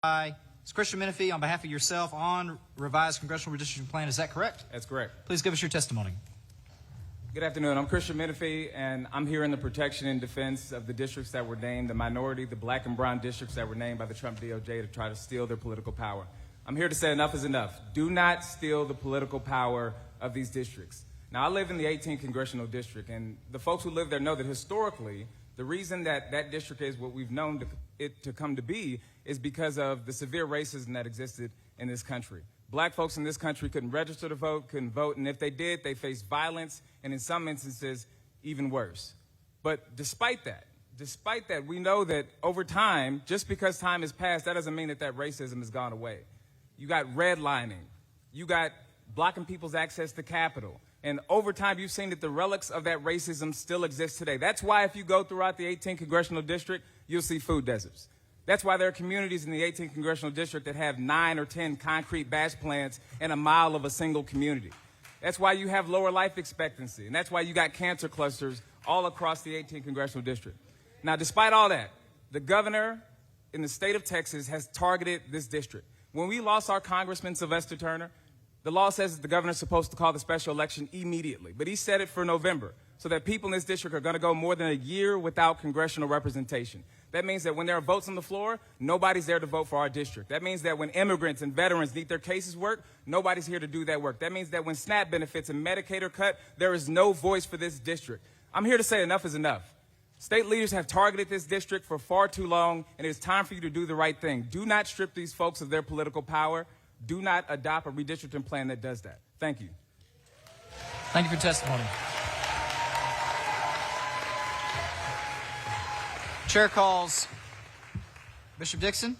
It's Christian Menefee on behalf of yourself on revised congressional redistricting plan. Is that correct? That's correct. Please give us your testimony. Good afternoon. I'm Christian Menefee, and I'm here in the protection and defense of the districts that were named, the minority, the black and brown districts that were named by the Trump DOJ to try to steal their political power. I'm here to say enough is enough. Do not steal the political power of these districts. Now, I live in the 18th Congressional District, and the folks who live there know that historically, the reason that that district is what we've known it to come to be is because of the severe racism that existed in this country. Black folks in this country couldn't register to vote, couldn't vote, and if they did, they faced violence, and in some instances, even worse. But despite that, we know that over time, just because time has passed, that doesn't mean that that racism has gone away. You got redlining, you got blocking people's access to Capitol, and over time, you've seen that the relics of that racism still exist today. That's why if you go throughout the 18th Congressional District, you'll see food deserts. That's why there are communities in the 18th Congressional District that have 9 or 10 concrete batch plants in a mile of a single community. That's why you have lower life expectancy, and that's why you got cancer clusters all across the 18th Congressional District. Now, despite all that, the governor in the state of Texas has targeted this district. When we lost our Congressman Sylvester Turner, the law says that the governor's supposed to call the special election immediately, but he set it for November so that people in this district are going to go more than a year without congressional representation. That means that when there are votes on the floor, nobody's there to vote for our district. That means that when immigrants and veterans need their cases worked, nobody's here to do that work. That means that when SNAP benefits and Medicaid are cut, there is no voice for this district. I'm here to say enough is enough. State leaders have targeted this district for far too long, and it's time for you to do the right thing. Do not strip these folks of their political power. Do not adopt a redistricting plan that does that. Thank you. Thank you for your testimony. Chair calls Bishop Dixon.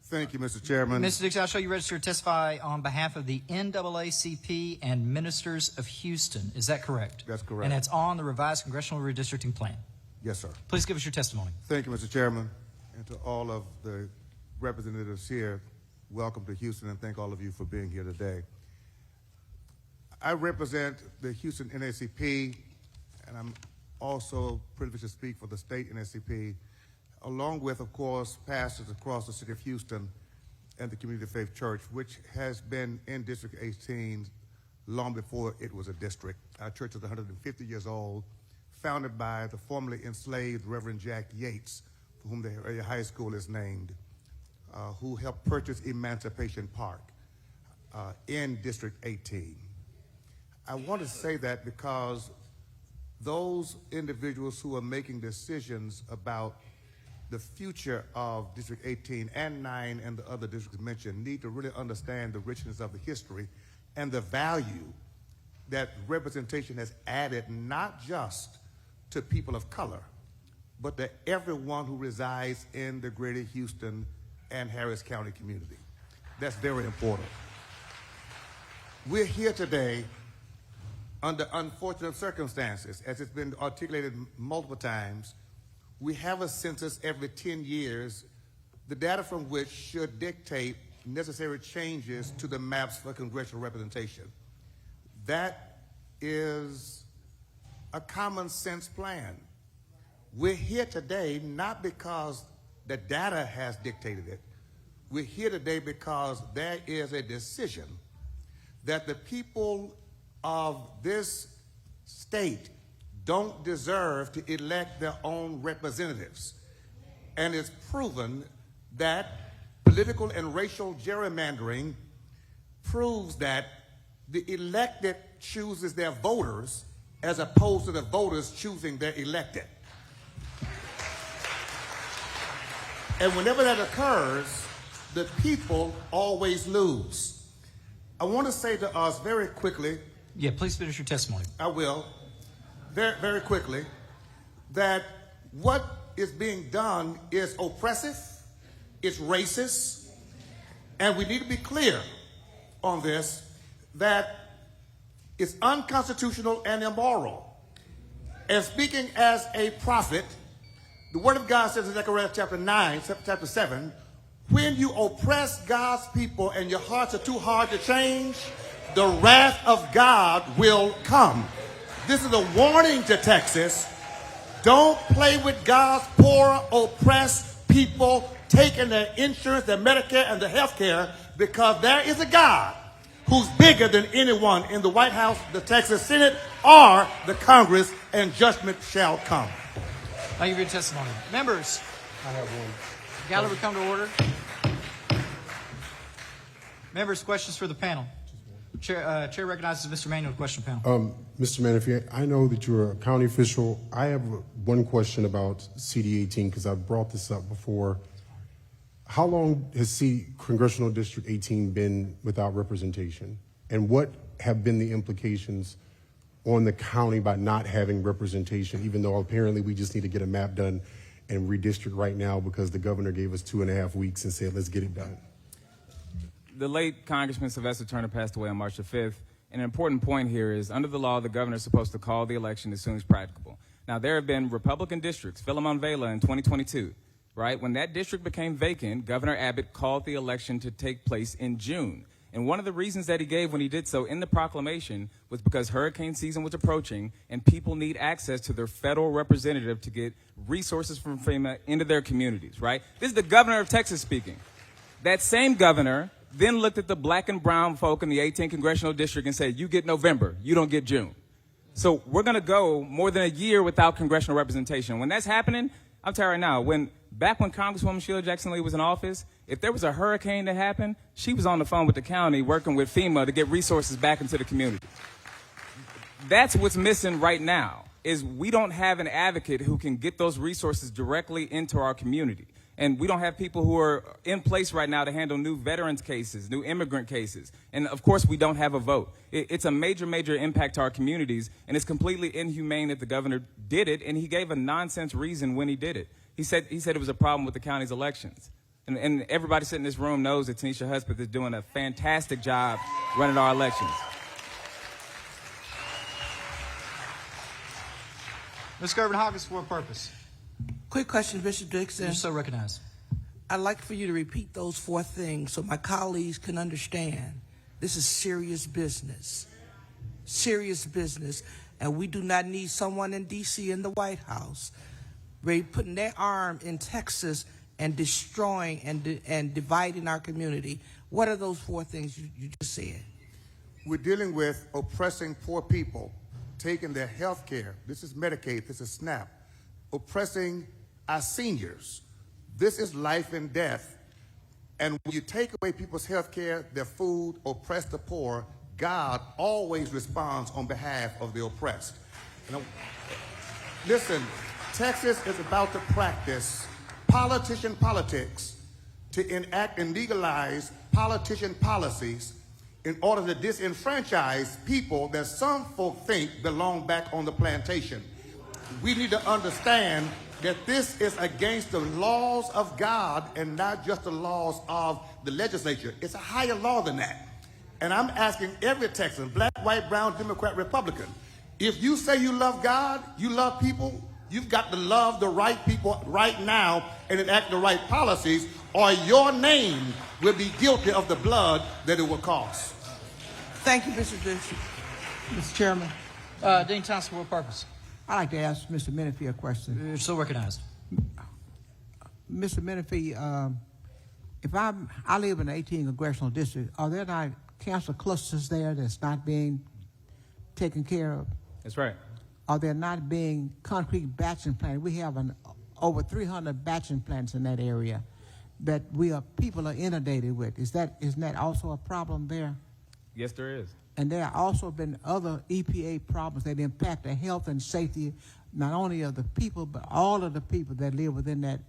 Thank you, Mr. Chairman. Mr. Dixon, I'll show you registered to testify on behalf of the NAACP and Ministers of Houston. Is that correct? That's correct. And that's on the revised congressional redistricting plan. Yes, sir. Please give us your testimony. Thank you, Mr. Chairman. And to all of the representatives here, welcome to Houston, and thank all of you for being here today. I represent the Houston NAACP, and I'm also privileged to speak for the state NAACP, along with, of course, pastors across the city of Houston and the Community of Faith Church, which has been in District 18 long before it was a district. Our church is 150 years old, founded by the formerly enslaved Reverend Jack Yates, for whom the area high school is named, who helped purchase Emancipation Park in District 18. I want to say that because those individuals who are making decisions about the future of District 18 and 9 and the other districts mentioned need to really understand the richness of the history and the value that representation has added not just to people of color, but to everyone who resides in the greater Houston and Harris County community. That's very important. We're here today under unfortunate circumstances, as it's been articulated multiple times. We have a census every 10 years, the data from which should dictate necessary changes to the maps for congressional representation. That is a common sense plan. We're here today not because the data has dictated it. We're here today because there is a decision that the people of this state don't deserve to elect their own representatives. And it's proven that political and racial gerrymandering proves that the elected chooses their voters as opposed to the voters choosing their elected. And whenever that occurs, the people always lose. I want to say to us very quickly. Yeah, please finish your testimony. I will. Very, very quickly, that what is being done is oppressive, it's racist, and we need to be clear on this, that it's unconstitutional and immoral. And speaking as a prophet, the Word of God says in Zechariah chapter 9, chapter 7, when you oppress God's people and your hearts are too hard to change, the wrath of God will come. This is a warning to Texas. Don't play with God's poor, oppressed people taking their insurance, their Medicare, and their health care, because there is a God who's bigger than anyone in the White House, the Texas Senate, or the Congress, and judgment shall come. Thank you for your testimony. Members, I have one. gallery come to order. Members, questions for the panel. Chair recognizes Mr. Manuel to question the panel. Mr. Menefee, I know that you're a county official. I have one question about CD 18 because I've brought this up before. How long has Congressional District 18 been without representation? And what have been the implications on the county by not having representation, even though apparently we just need to get a map done and redistrict right now because the governor gave us 2.5 weeks and said, let's get it done? The late Congressman Sylvester Turner passed away on March the 5th. And an important point here is, under the law, the governor is supposed to call the election as soon as practicable. Now, there have been Republican districts, Philemon Vela in 2022, right? When that district became vacant, Governor Abbott called the election to take place in June. And one of the reasons that he gave when he did so in the proclamation was because hurricane season was approaching and people need access to their federal representative to get resources from FEMA into their communities, right? This is the governor of Texas speaking. That same governor then looked at the black and brown folk in the 18th congressional district and said, you get November, you don't get June. So we're going to go more than a year without congressional representation. When that's happening, I'll tell you right now, back when Congresswoman Sheila Jackson Lee was in office, if there was a hurricane that happened, she was on the phone with the county working with FEMA to get resources back into the community. That's what's missing right now, is we don't have an advocate who can get those resources directly into our community. And we don't have people who are in place right now to handle new veterans cases, new immigrant cases. And of course, we don't have a vote. It's a major, major impact to our communities. And it's completely inhumane that the governor did it. And he gave a nonsense reason when he did it. He said it was a problem with the county's elections. And everybody sitting in this room knows that Tanisha Hudspeth is doing a fantastic job running our elections. Ms. Gervin-Hawkins, for what purpose? Quick question, Bishop Dixon. You're so recognized. I'd like for you to repeat those 4 things so my colleagues can understand. This is serious business. Serious business. And we do not need someone in D.C. in the White House putting their arm in Texas and destroying and dividing our community. What are those 4 things you just said? We're dealing with oppressing poor people, taking their health care. This is Medicaid, this is SNAP. Oppressing our seniors. This is life and death. And when you take away people's health care, their food, oppress the poor, God always responds on behalf of the oppressed. Listen, Texas is about to practice politician politics to enact and legalize politician policies in order to disenfranchise people that some folk think belong back on the plantation. We need to understand that this is against the laws of God and not just the laws of the legislature. It's a higher law than that. And I'm asking every Texan, black, white, brown, Democrat, Republican, if you say you love God, you love people, you've got to love the right people right now and enact the right policies, or your name will be guilty of the blood that it will cost. Thank you, Mr. Dixon. Mr. Chairman, Dean Thompson, for what purpose? I'd like to ask Mr. Menefee a question. You're so recognized. Mr. Menefee, if I live in the 18th congressional district, are there not cancer clusters there that's not being taken care of? That's right. Are there not being concrete batching plants? We have over 300 batching plants in that area that people are inundated with. Isn't that also a problem there? Yes, there is. And there have also been other EPA problems that impact the health and safety, not only of the people, but all of the people that live within that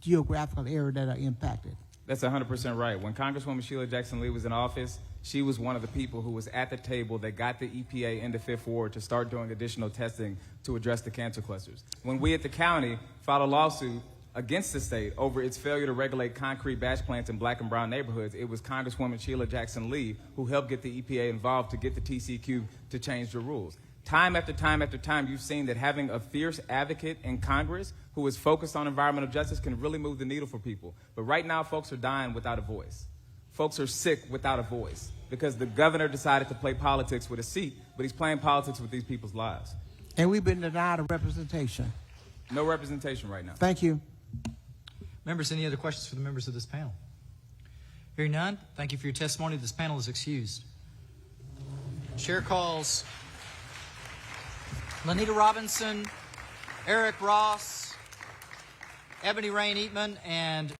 geographical area that are impacted. That's 100% right. When Congresswoman Sheila Jackson Lee was in office, she was one of the people who was at the table that got the EPA into Fifth Ward to start doing additional testing to address the cancer clusters. When we at the county filed a lawsuit against the state over its failure to regulate concrete batch plants in black and brown neighborhoods, it was Congresswoman Sheila Jackson Lee who helped get the EPA involved to get the TCQ to change the rules. Time after time after time, you've seen that having a fierce advocate in Congress who is focused on environmental justice can really move the needle for people. But right now, folks are dying without a voice. Folks are sick without a voice because the governor decided to play politics with a seat, but he's playing politics with these people's lives. And we've been denied a representation. No representation right now. Thank you. Members, any other questions for the members of this panel? Hearing none, thank you for your testimony. This panel is excused. Chair calls Lanita Robinson, Eric Ross, Ebony Rain Eatman, and